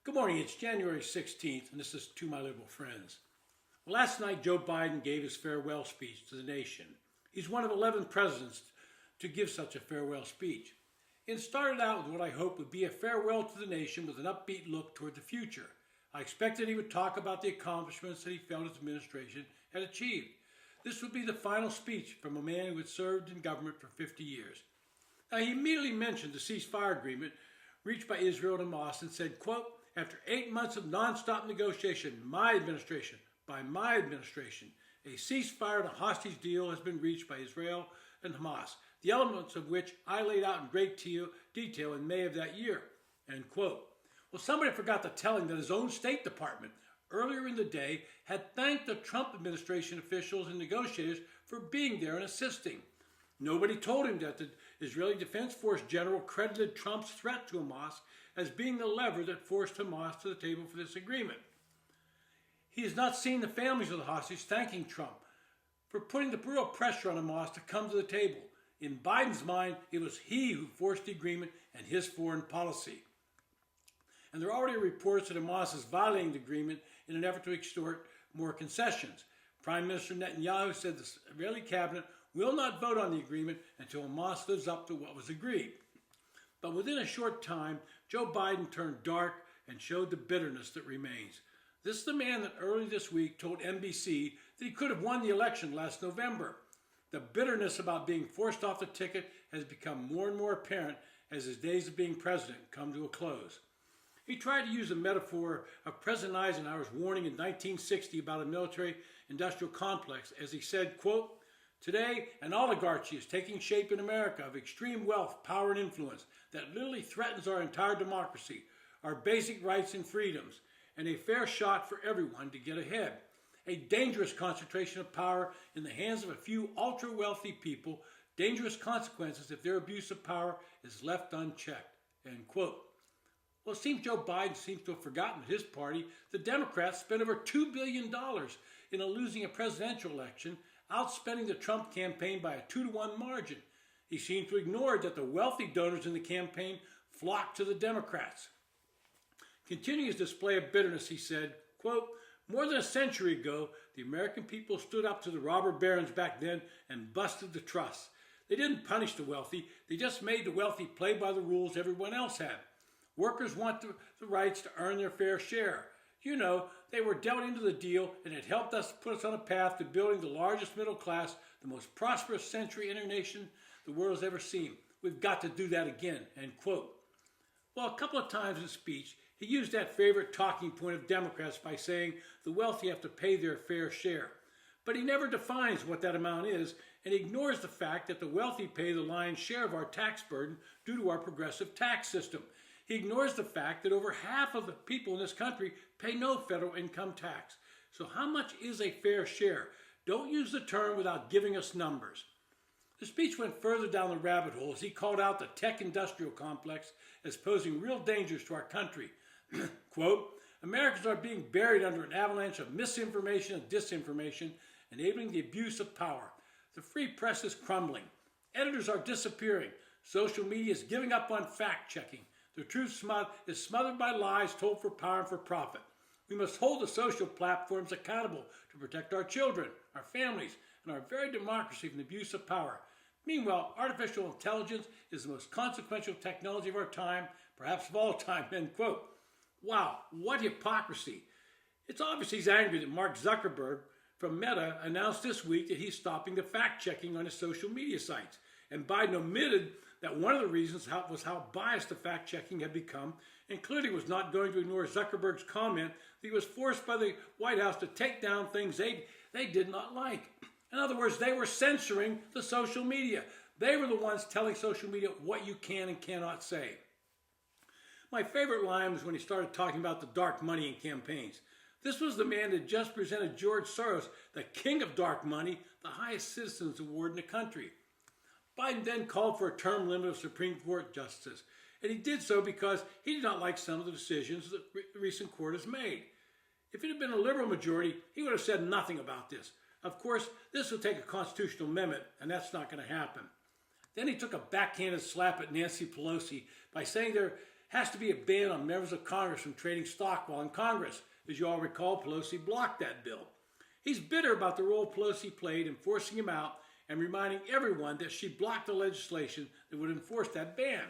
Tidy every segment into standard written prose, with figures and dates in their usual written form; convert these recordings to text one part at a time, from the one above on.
Good morning, it's January 16th, and this is To My Liberal Friends. Well, last night, Joe Biden gave his farewell speech to the nation. He's one of 11 presidents to give such a farewell speech. It started out with what I hope would be a farewell to the nation with an upbeat look toward the future. I expected he would talk about the accomplishments that he felt his administration had achieved. This would be the final speech from a man who had served in government for 50 years. Now, he immediately mentioned the ceasefire agreement reached by Israel and Hamas and said, quote, "After 8 months of nonstop negotiation, by my administration, a ceasefire and a hostage deal has been reached by Israel and Hamas, the elements of which I laid out in great detail in May of that year," end quote. Well, somebody forgot to tell him that his own State Department earlier in the day had thanked the Trump administration officials and negotiators for being there and assisting. Nobody told him that the Israeli Defense Force general credited Trump's threat to Hamas as being the lever that forced Hamas to the table for this agreement. He has not seen the families of the hostages thanking Trump for putting the real pressure on Hamas to come to the table. In Biden's mind, it was he who forced the agreement and his foreign policy. And there are already reports that Hamas is violating the agreement in an effort to extort more concessions. Prime Minister Netanyahu said the Israeli cabinet will not vote on the agreement until Hamas lives up to what was agreed. But within a short time, Joe Biden turned dark and showed the bitterness that remains. This is the man that early this week told NBC that he could have won the election last November. The bitterness about being forced off the ticket has become more and more apparent as his days of being president come to a close. He tried to use the metaphor of President Eisenhower's warning in 1960 about a military-industrial complex as he said, quote, "Today, an oligarchy is taking shape in America of extreme wealth, power, and influence that literally threatens our entire democracy, our basic rights and freedoms, and a fair shot for everyone to get ahead. A dangerous concentration of power in the hands of a few ultra-wealthy people, dangerous consequences if their abuse of power is left unchecked," end quote. Well, it seems Joe Biden seems to have forgotten that his party, the Democrats, spent over $2 billion in losing a presidential election, outspending the Trump campaign by a 2-to-1 margin. He seemed to ignore that the wealthy donors in the campaign flocked to the Democrats. Continuing his display of bitterness, he said, quote, "More than a century ago, the American people stood up to the robber barons back then and busted the trusts. They didn't punish the wealthy, they just made the wealthy play by the rules everyone else had. Workers want the rights to earn their fair share. You know, they were dealt into the deal, and it helped us put us on a path to building the largest middle class, the most prosperous century in a nation the world has ever seen. We've got to do that again," end quote. Well, a couple of times in his speech, he used that favorite talking point of Democrats by saying the wealthy have to pay their fair share. But he never defines what that amount is, and ignores the fact that the wealthy pay the lion's share of our tax burden due to our progressive tax system. He ignores the fact that over half of the people in this country pay no federal income tax. So how much is a fair share? Don't use the term without giving us numbers. The speech went further down the rabbit hole as he called out the tech industrial complex as posing real dangers to our country. Quote, "Americans are being buried under an avalanche of misinformation and disinformation, enabling the abuse of power. The free press is crumbling. Editors are disappearing. Social media is giving up on fact-checking. The truth is smothered by lies told for power and for profit. We must hold the social platforms accountable to protect our children, our families, and our very democracy from the abuse of power. Meanwhile, artificial intelligence is the most consequential technology of our time, perhaps of all time," end quote. Wow, what hypocrisy. It's obvious he's angry that Mark Zuckerberg from Meta announced this week that he's stopping the fact-checking on his social media sites. And Biden omitted that one of the reasons was how biased the fact-checking had become, and clearly was not going to ignore Zuckerberg's comment that he was forced by the White House to take down things they did not like. In other words, they were censoring the social media. They were the ones telling social media what you can and cannot say. My favorite line was when he started talking about the dark money in campaigns. This was the man that just presented George Soros, the king of dark money, the highest citizens award in the country. Biden then called for a term limit of Supreme Court justices, and he did so because he did not like some of the decisions that the recent court has made. If it had been a liberal majority, he would have said nothing about this. Of course, this will take a constitutional amendment, and that's not going to happen. Then he took a backhanded slap at Nancy Pelosi by saying there has to be a ban on members of Congress from trading stock while in Congress. As you all recall, Pelosi blocked that bill. He's bitter about the role Pelosi played in forcing him out and reminding everyone that she blocked the legislation that would enforce that ban.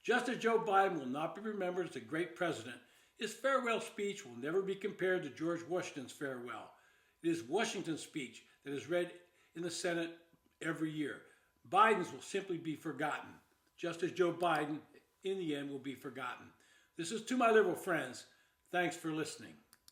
Just as Joe Biden will not be remembered as a great president, his farewell speech will never be compared to George Washington's farewell. It is Washington's speech that is read in the Senate every year. Biden's will simply be forgotten, just as Joe Biden, in the end, will be forgotten. This is To My Liberal Friends. Thanks for listening.